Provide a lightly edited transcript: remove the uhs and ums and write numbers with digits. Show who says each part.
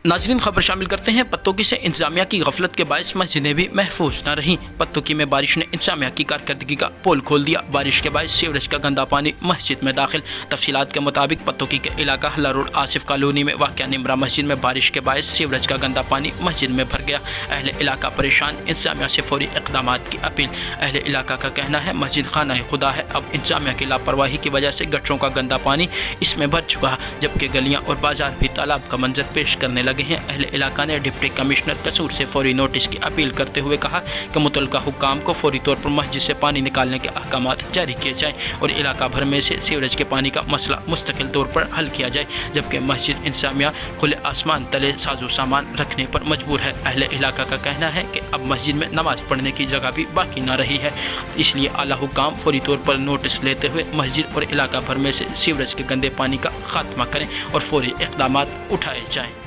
Speaker 1: नाज़रीन, खबर शामिल करते हैं पत्तोकी से। इंतजामिया की गफलत के बायस मस्जिदें भी महफूज न रहीं। पत्तोकी में बारिश ने इंतजामिया की कारकर्दगी का पोल खोल दिया। बारिश के बायस सीवरेज का गंदा पानी मस्जिद में दाखिल। तफसीलात के मुताबिक पत्तोकी के इलाका हल्ला रोड आसिफ कॉलोनी में वाक़या निमरा मस्जिद में बारिश के बायस सीवरेज का गंदा पानी मस्जिद में भर गया। अहले इलाका परेशान, इंतजामिया से फौरी इक़दाम की अपील। अहले इलाका का कहना है मस्जिद खाना खुदा है, अब इंतजामिया की लापरवाही की वजह से गटरों का गंदा पानी इसमें भर चुका है, जबकि गलियाँ और बाजार भी तालाब का मंजर पेश करने लगे हैं। अहले इलाका ने डिप्टी कमिश्नर कसूर से फौरी नोटिस की अपील करते हुए कहा कि मुतल्लिका हुक्काम को फौरी तौर पर मस्जिद से पानी निकालने के अहकामात जारी किए जाएँ और इलाका भर में से सीवरेज के पानी का मसला मुस्तकिल तौर पर हल किया जाए, जबकि मस्जिद इंतजामिया खुले आसमान तले साजो सामान रखने पर मजबूर है। अहले इलाका का कहना है कि अब मस्जिद में नमाज पढ़ने की जगह भी बाकी न रही है, इसलिए आला हुक्काम फौरी तौर पर नोटिस लेते हुए मस्जिद और इलाका भर में से सीवरेज के गंदे पानी का खात्मा करें और फौरी इक़दाम उठाए जाएँ।